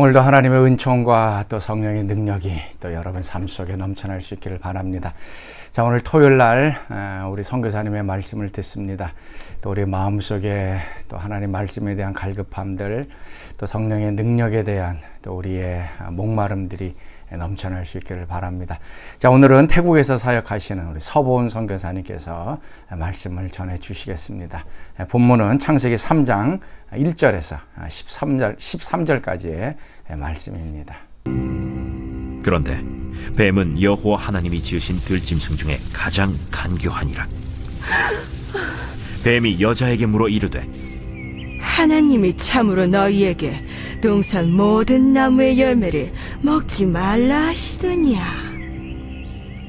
오늘도 하나님의 은총과 또 성령의 능력이 또 여러분 삶 속에 넘쳐날 수 있기를 바랍니다. 자, 오늘 토요일 날 우리 선교사님의 말씀을 듣습니다. 또 우리 마음속에 또 하나님 말씀에 대한 갈급함들, 또 성령의 능력에 대한 또 우리의 목마름들이 넘쳐날 수 있기를 바랍니다. 자, 오늘은 태국에서 사역하시는 우리 서보은 선교사님께서 말씀을 전해 주시겠습니다. 본문은 창세기 3장 1절에서 13절까지의 말씀입니다. 그런데 뱀은 여호와 하나님이 지으신 들짐승 중에 가장 간교하니라. 뱀이 여자에게 물어 이르되, 하나님이 참으로 너희에게 동산 모든 나무의 열매를 먹지 말라 하시더냐.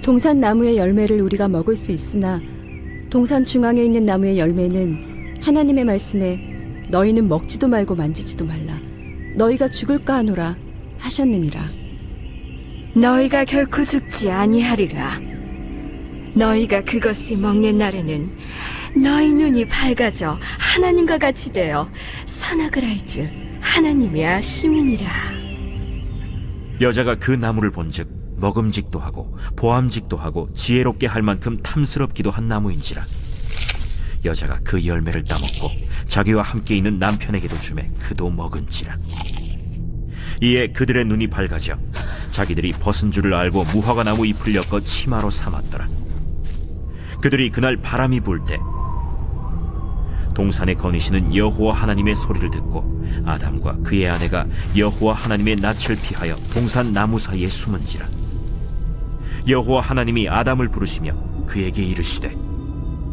동산 나무의 열매를 우리가 먹을 수 있으나 동산 중앙에 있는 나무의 열매는 하나님의 말씀에 너희는 먹지도 말고 만지지도 말라, 너희가 죽을까 하노라 하셨느니라. 너희가 결코 죽지 아니하리라. 너희가 그것을 먹는 날에는 너희 눈이 밝아져 하나님과 같이 되어 선악을 알 줄 하나님이 아심이니라. 여자가 그 나무를 본즉 먹음직도 하고 보암직도 하고 지혜롭게 할 만큼 탐스럽기도 한 나무인지라. 여자가 그 열매를 따먹고 자기와 함께 있는 남편에게도 주매 그도 먹은지라. 이에 그들의 눈이 밝아져 자기들이 벗은 줄을 알고 무화과 나무 잎을 엮어 치마로 삼았더라. 그들이 그날 바람이 불 때 동산에 거니시는 여호와 하나님의 소리를 듣고 아담과 그의 아내가 여호와 하나님의 낯을 피하여 동산 나무 사이에 숨은지라. 여호와 하나님이 아담을 부르시며 그에게 이르시되,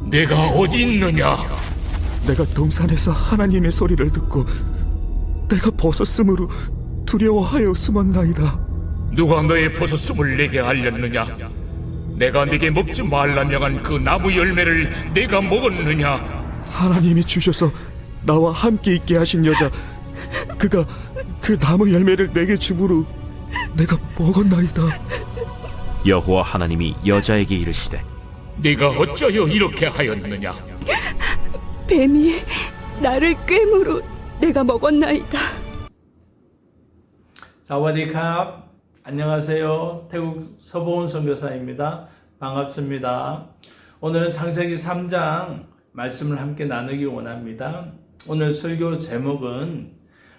내가 어디 있느냐? 내가 동산에서 하나님의 소리를 듣고 내가 벗었으므로 두려워하여 숨었나이다. 누가 너의 벗었음을 내게 알렸느냐? 내가 네게 먹지 말라 명한 그 나무 열매를 내가 먹었느냐? 하나님이 주셔서 나와 함께 있게 하신 여자, 그가 그 나무 열매를 내게 주므로 내가 먹었나이다. 여호와 하나님이 여자에게 이르시되, 네가 어찌하여 이렇게 하였느냐? 뱀이 나를 꿰므로 내가 먹었나이다. 사와디캅, 안녕하세요. 태국 서보은 선교사입니다. 반갑습니다. 오늘은 창세기 3장 말씀을 함께 나누기 원합니다. 오늘 설교 제목은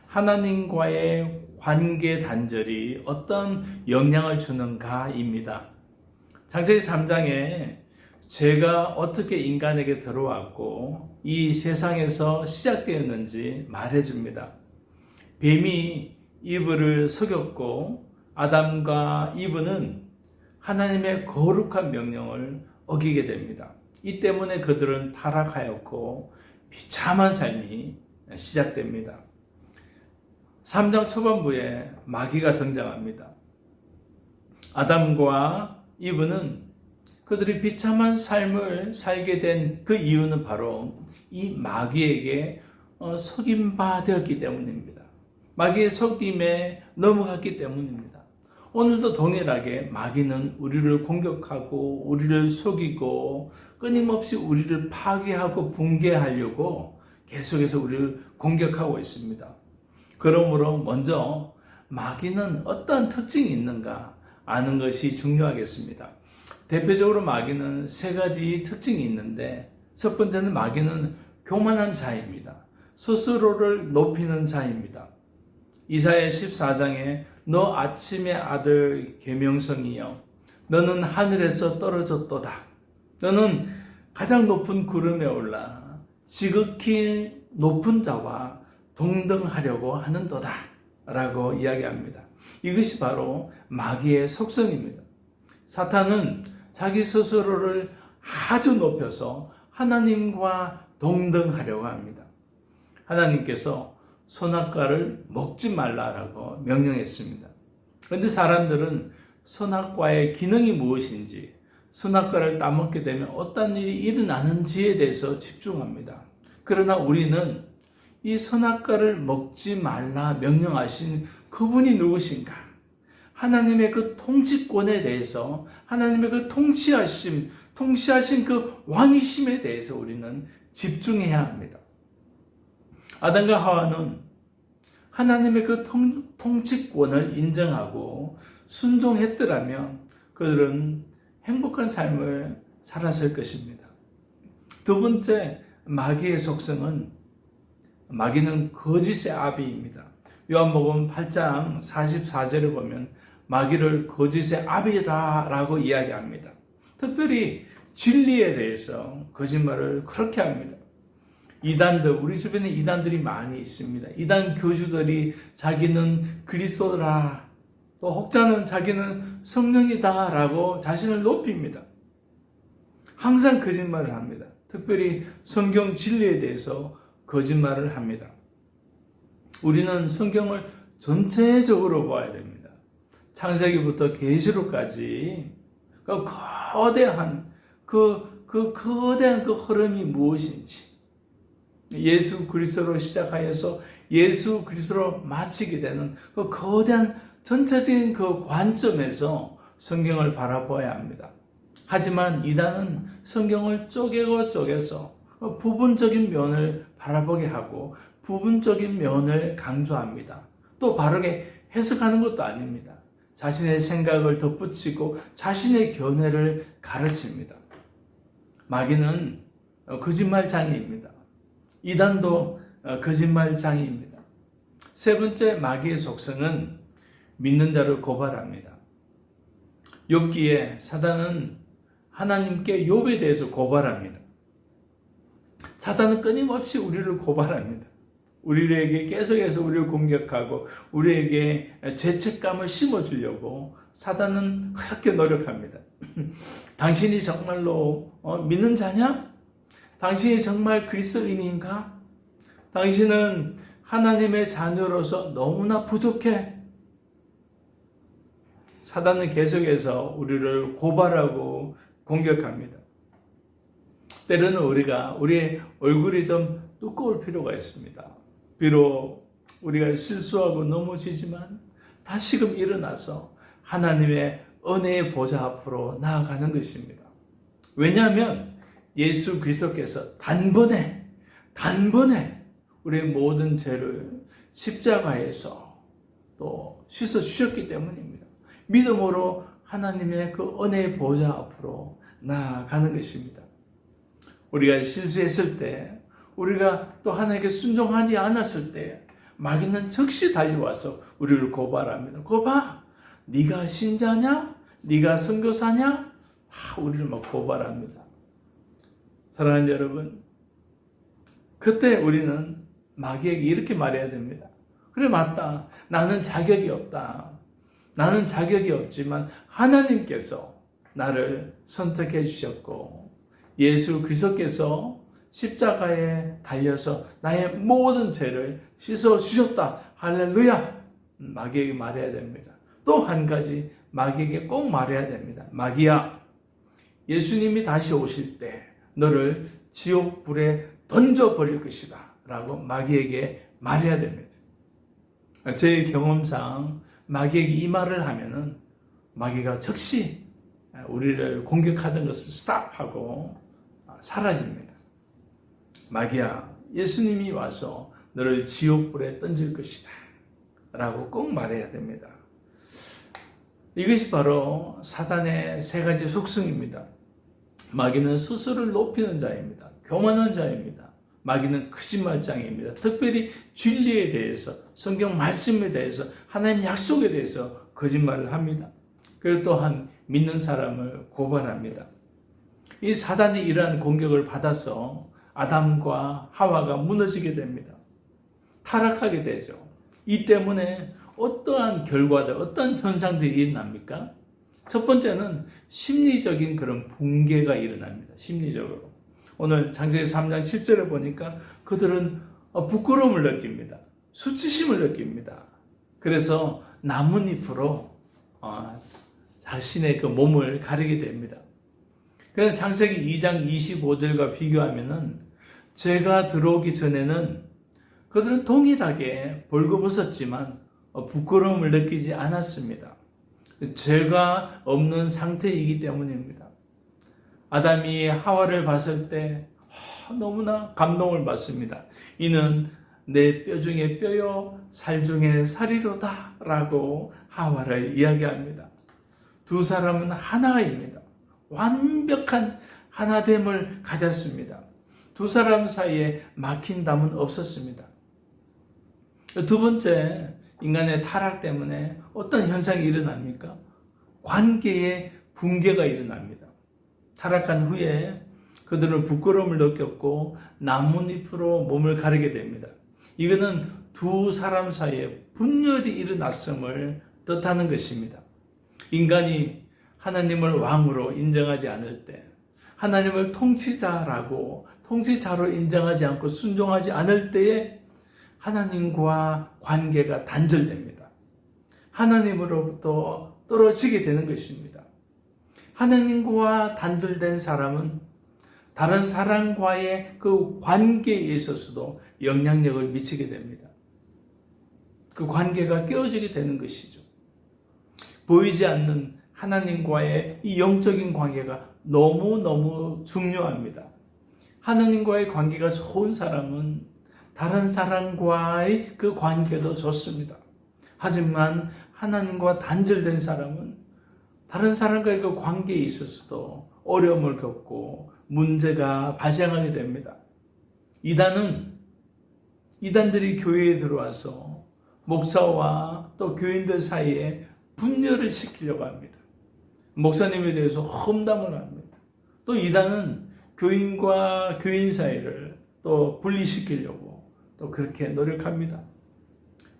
하나님과의 관계 단절이 어떤 영향을 주는가입니다. 창세기 3장에 죄가 어떻게 인간에게 들어왔고 이 세상에서 시작되었는지 말해줍니다. 뱀이 이브를 속였고 아담과 이브는 하나님의 거룩한 명령을 어기게 됩니다. 이 때문에 그들은 타락하였고 비참한 삶이 시작됩니다. 3장 초반부에 마귀가 등장합니다. 아담과 이브는 그들이 비참한 삶을 살게 된 그 이유는 바로 이 마귀에게 속임받았기 때문입니다. 마귀의 속임에 넘어갔기 때문입니다. 오늘도 동일하게 마귀는 우리를 공격하고 우리를 속이고 끊임없이 우리를 파괴하고 붕괴하려고 계속해서 우리를 공격하고 있습니다. 그러므로 먼저 마귀는 어떤 특징이 있는가 아는 것이 중요하겠습니다. 대표적으로 마귀는 세 가지 특징이 있는데, 첫 번째는 마귀는 교만한 자입니다. 스스로를 높이는 자입니다. 이사야 14장에 너 아침의 아들 계명성이여, 너는 하늘에서 떨어졌도다. 너는 가장 높은 구름에 올라 지극히 높은 자와 동등하려고 하는도다 라고 이야기합니다. 이것이 바로 마귀의 속성입니다. 사탄은 자기 스스로를 아주 높여서 하나님과 동등하려고 합니다. 하나님께서 선악과를 먹지 말라라고 명령했습니다. 그런데 사람들은 선악과의 기능이 무엇인지, 선악과를 따먹게 되면 어떤 일이 일어나는지에 대해서 집중합니다. 그러나 우리는 이 선악과를 먹지 말라 명령하신 그분이 누구신가? 하나님의 그 통치권에 대해서, 하나님의 그 통치하신 그 왕이심에 대해서 우리는 집중해야 합니다. 아담과 하와는 하나님의 그 통치권을 인정하고 순종했더라면 그들은 행복한 삶을 살았을 것입니다. 두 번째, 마귀의 속성은 마귀는 거짓의 아비입니다. 요한복음 8장 44절에 보면 마귀를 거짓의 아비다라고 이야기합니다. 특별히 진리에 대해서 거짓말을 그렇게 합니다. 이단들, 우리 주변에 이단들이 많이 있습니다. 이단 교주들이 자기는 그리스도라, 또 혹자는 자기는 성령이다라고 자신을 높입니다. 항상 거짓말을 합니다. 특별히 성경 진리에 대해서 거짓말을 합니다. 우리는 성경을 전체적으로 봐야 됩니다. 창세기부터 계시록까지 그 거대한 거대한 그 흐름이 무엇인지, 예수 그리스도로 시작하여서 예수 그리스도로 마치게 되는 그 거대한 전체적인 그 관점에서 성경을 바라봐야 합니다. 하지만 이단은 성경을 쪼개서 부분적인 면을 바라보게 하고 부분적인 면을 강조합니다. 또 바르게 해석하는 것도 아닙니다. 자신의 생각을 덧붙이고 자신의 견해를 가르칩니다. 마귀는 거짓말장이입니다. 이단도 거짓말장이입니다. 세 번째, 마귀의 속성은 믿는 자를 고발합니다. 욥기에 사단은 하나님께 욥에 대해서 고발합니다. 사단은 끊임없이 우리를 고발합니다. 우리에게 계속해서 우리를 공격하고 우리에게 죄책감을 심어주려고 사단은 그렇게 노력합니다. 당신이 정말로 믿는 자냐? 당신이 정말 그리스도인인가? 당신은 하나님의 자녀로서 너무나 부족해. 사단은 계속해서 우리를 고발하고 공격합니다. 때로는 우리의 얼굴이 좀 두꺼울 필요가 있습니다. 비록 우리가 실수하고 넘어지지만 다시금 일어나서 하나님의 은혜의 보좌 앞으로 나아가는 것입니다. 왜냐하면 예수 그리스도께서 단번에 우리의 모든 죄를 십자가에서 또 씻어주셨기 때문입니다. 믿음으로 하나님의 그 은혜의 보좌 앞으로 나아가는 것입니다. 우리가 실수했을 때, 우리가 또 하나님께 순종하지 않았을 때 마귀는 즉시 달려와서 우리를 고발합니다. 봐, 네가 신자냐? 네가 선교사냐? 우리를 막 고발합니다. 사랑하는 여러분, 그때 우리는 마귀에게 이렇게 말해야 됩니다. 그래, 맞다. 나는 자격이 없다. 나는 자격이 없지만 하나님께서 나를 선택해 주셨고 예수 그리스도께서 십자가에 달려서 나의 모든 죄를 씻어 주셨다. 할렐루야. 마귀에게 말해야 됩니다. 또 한 가지 마귀에게 꼭 말해야 됩니다. 마귀야, 예수님이 다시 오실 때 너를 지옥 불에 던져버릴 것이다 라고 마귀에게 말해야 됩니다. 제 경험상 마귀에게 이 말을 하면은 마귀가 즉시 우리를 공격하던 것을 스탑하고 사라집니다. 마귀야, 예수님이 와서 너를 지옥불에 던질 것이다 라고 꼭 말해야 됩니다. 이것이 바로 사단의 세 가지 속성입니다. 마귀는 스스로를 높이는 자입니다. 교만한 자입니다. 마귀는 거짓말장입니다. 특별히 진리에 대해서, 성경 말씀에 대해서, 하나님 약속에 대해서 거짓말을 합니다. 그리고 또한 믿는 사람을 고발합니다. 이 사단이 이러한 공격을 받아서 아담과 하와가 무너지게 됩니다. 타락하게 되죠. 이 때문에 어떠한 결과들, 어떠한 현상들이 일어납니까? 첫 번째는 심리적인 그런 붕괴가 일어납니다. 심리적으로. 오늘 창세기 3장 7절에 보니까 그들은 부끄러움을 느낍니다. 수치심을 느낍니다. 그래서 나뭇잎으로 자신의 그 몸을 가리게 됩니다. 그래서 창세기 2장 25절과 비교하면은 죄가 들어오기 전에는 그들은 동일하게 벌거벗었지만 부끄러움을 느끼지 않았습니다. 죄가 없는 상태이기 때문입니다. 아담이 하와를 봤을 때 너무나 감동을 받습니다. 이는 내 뼈 중에 뼈요 살 중에 살이로다 라고 하와를 이야기합니다. 두 사람은 하나입니다. 완벽한 하나됨을 가졌습니다. 두 사람 사이에 막힌 담은 없었습니다. 두 번째, 인간의 타락 때문에 어떤 현상이 일어납니까? 관계의 붕괴가 일어납니다. 타락한 후에 그들은 부끄러움을 느꼈고 나뭇잎으로 몸을 가리게 됩니다. 이거는 두 사람 사이에 분열이 일어났음을 뜻하는 것입니다. 인간이 하나님을 왕으로 인정하지 않을 때, 하나님을 통치자로 인정하지 않고 순종하지 않을 때에 하나님과 관계가 단절됩니다. 하나님으로부터 떨어지게 되는 것입니다. 하나님과 단절된 사람은 다른 사람과의 그 관계에 있어서도 영향력을 미치게 됩니다. 그 관계가 깨어지게 되는 것이죠. 보이지 않는 하나님과의 이 영적인 관계가 너무너무 중요합니다. 하나님과의 관계가 좋은 사람은 다른 사람과의 그 관계도 좋습니다. 하지만 하나님과 단절된 사람은 다른 사람과의 그 관계에 있어서도 어려움을 겪고 문제가 발생하게 됩니다. 이단들이 교회에 들어와서 목사와 또 교인들 사이에 분열을 시키려고 합니다. 목사님에 대해서 험담을 합니다. 또 이단은 교인과 교인 사이를 또 분리시키려고 또 그렇게 노력합니다.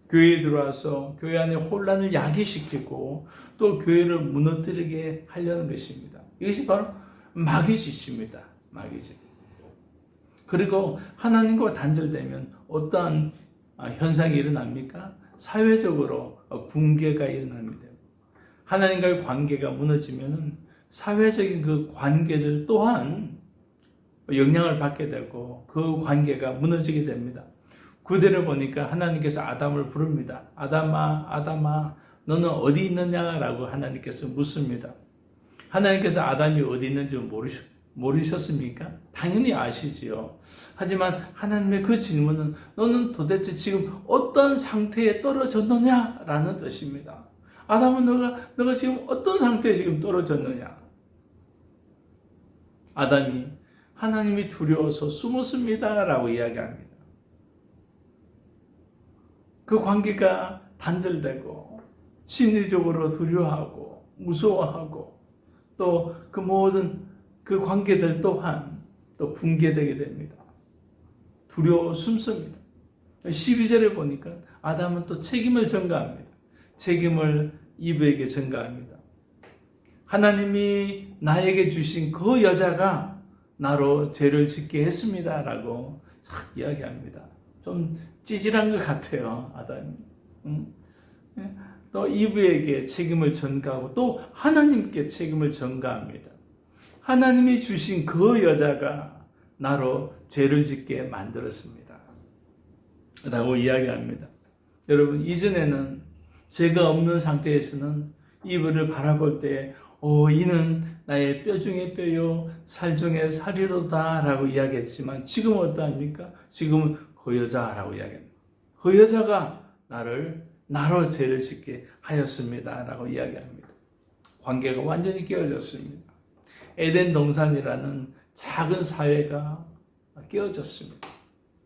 교회에 들어와서 교회 안에 혼란을 야기시키고 또 교회를 무너뜨리게 하려는 것입니다. 이것이 바로 마귀짓입니다. 마귀짓. 그리고 하나님과 단절되면 어떠한 현상이 일어납니까? 사회적으로 붕괴가 일어납니다. 하나님과의 관계가 무너지면 사회적인 그 관계들 또한 영향을 받게 되고 그 관계가 무너지게 됩니다. 구절을 보니까 하나님께서 아담을 부릅니다. 아담아, 아담아, 너는 어디 있느냐라고 하나님께서 묻습니다. 하나님께서 아담이 어디 있는지 모르셨습니까? 당연히 아시지요. 하지만 하나님의 그 질문은 너는 도대체 지금 어떤 상태에 떨어졌느냐라는 뜻입니다. 아담은 너가 지금 어떤 상태에 지금 떨어졌느냐? 아담이 하나님이 두려워서 숨었습니다라고 이야기합니다. 그 관계가 단절되고 심리적으로 두려워하고 무서워하고 또 그 모든 그 관계들 또한 또 붕괴되게 됩니다. 두려워 숨습니다. 12절에 보니까 아담은 또 책임을 전가합니다. 책임을 이브에게 전가합니다. 하나님이 나에게 주신 그 여자가 나로 죄를 짓게 했습니다. 라고 이야기합니다. 좀 찌질한 것 같아요, 아담이. 또 이브에게 책임을 전가하고 또 하나님께 책임을 전가합니다. 하나님이 주신 그 여자가 나로 죄를 짓게 만들었습니다. 라고 이야기합니다. 여러분, 이전에는 죄가 없는 상태에서는 이브를 바라볼 때 이는 나의 뼈 중에 뼈요 살 중에 살이로다 라고 이야기했지만 지금은 어떠합니까? 지금은 그 여자라고 이야기합니다. 그 여자가 나로 죄를 짓게 하였습니다 라고 이야기합니다. 관계가 완전히 깨어졌습니다. 에덴 동산이라는 작은 사회가 깨어졌습니다.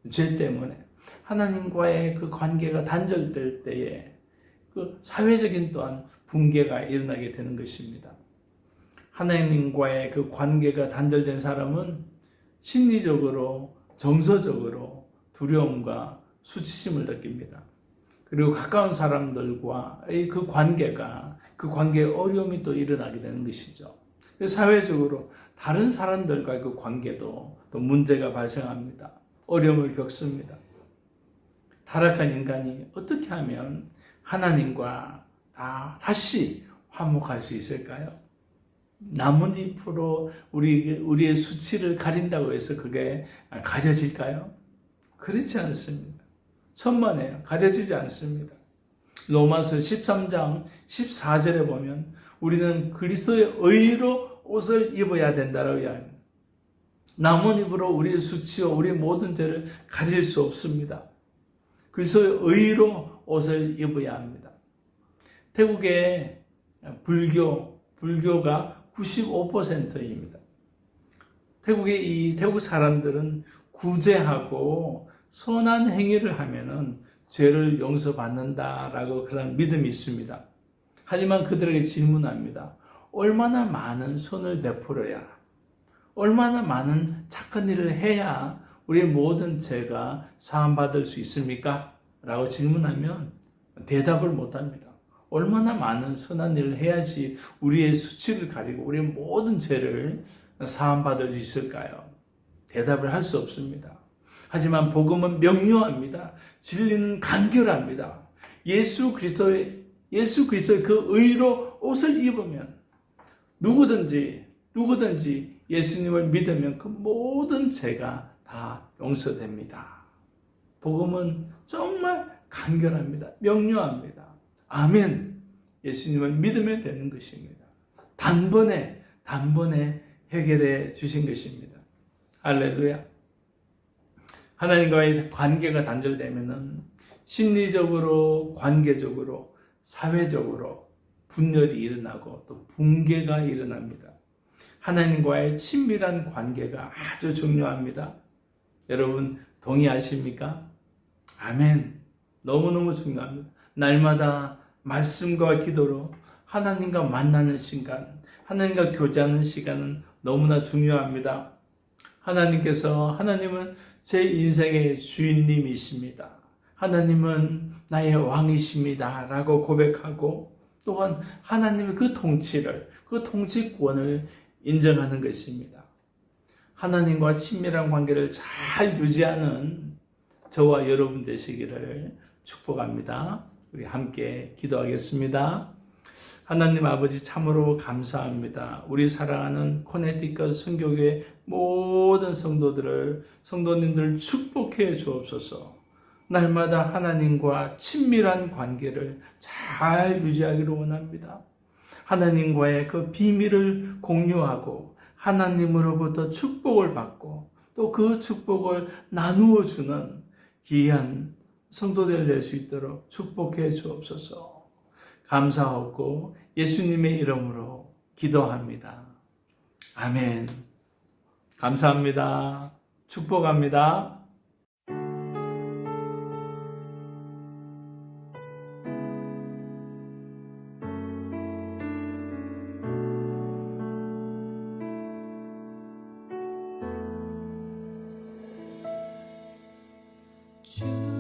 죄 때문에 하나님과의 그 관계가 단절될 때에 그 사회적인 또한 붕괴가 일어나게 되는 것입니다. 하나님과의 그 관계가 단절된 사람은 심리적으로 정서적으로 두려움과 수치심을 느낍니다. 그리고 가까운 사람들과의 그 관계에 어려움이 또 일어나게 되는 것이죠. 사회적으로 다른 사람들과의 그 관계도 또 문제가 발생합니다. 어려움을 겪습니다. 타락한 인간이 어떻게 하면 하나님과 다시 화목할 수 있을까요? 나뭇잎으로 우리의 수치를 가린다고 해서 그게 가려질까요? 그렇지 않습니다. 천만에요. 가려지지 않습니다. 로마서 13장 14절에 보면 우리는 그리스도의 의로 옷을 입어야 된다고 이야기합니다. 나뭇잎으로 우리의 수치와 우리의 모든 죄를 가릴 수 없습니다. 그래서 의로 옷을 입어야 합니다. 태국의 불교가 95%입니다. 태국 사람들은 구제하고 선한 행위를 하면은 죄를 용서받는다라고 그런 믿음이 있습니다. 하지만 그들에게 질문합니다. 얼마나 많은 선을 베풀어야, 얼마나 많은 착한 일을 해야 우리의 모든 죄가 사함받을 수 있습니까? 라고 질문하면 대답을 못합니다. 얼마나 많은 선한 일을 해야지 우리의 수치를 가리고 우리의 모든 죄를 사함받을 수 있을까요? 대답을 할 수 없습니다. 하지만 복음은 명료합니다. 진리는 간결합니다. 예수 그리스도의 그 의로 옷을 입으면 누구든지 예수님을 믿으면 그 모든 죄가 다 용서됩니다. 복음은 정말 간결합니다. 명료합니다. 아멘. 예수님을 믿으면 되는 것입니다. 단번에 해결해 주신 것입니다. 할렐루야. 하나님과의 관계가 단절되면은 심리적으로, 관계적으로, 사회적으로 분열이 일어나고 또 붕괴가 일어납니다. 하나님과의 친밀한 관계가 아주 중요합니다. 여러분 동의하십니까? 아멘. 너무너무 중요합니다. 날마다 말씀과 기도로 하나님과 만나는 시간, 하나님과 교제하는 시간은 너무나 중요합니다. 하나님은 제 인생의 주인님이십니다. 하나님은 나의 왕이십니다. 라고 고백하고 또한 하나님의 그 통치를, 그 통치권을 인정하는 것입니다. 하나님과 친밀한 관계를 잘 유지하는 저와 여러분 되시기를 축복합니다. 우리 함께 기도하겠습니다. 하나님 아버지 참으로 감사합니다. 우리 사랑하는 코네티컷 선교교회 모든 성도님들 축복해 주옵소서. 날마다 하나님과 친밀한 관계를 잘 유지하기를 원합니다. 하나님과의 그 비밀을 공유하고 하나님으로부터 축복을 받고 또 그 축복을 나누어 주는 귀한 성도들 될 수 있도록 축복해 주옵소서. 감사하고 예수님의 이름으로 기도합니다. 아멘. 감사합니다. 축복합니다. 주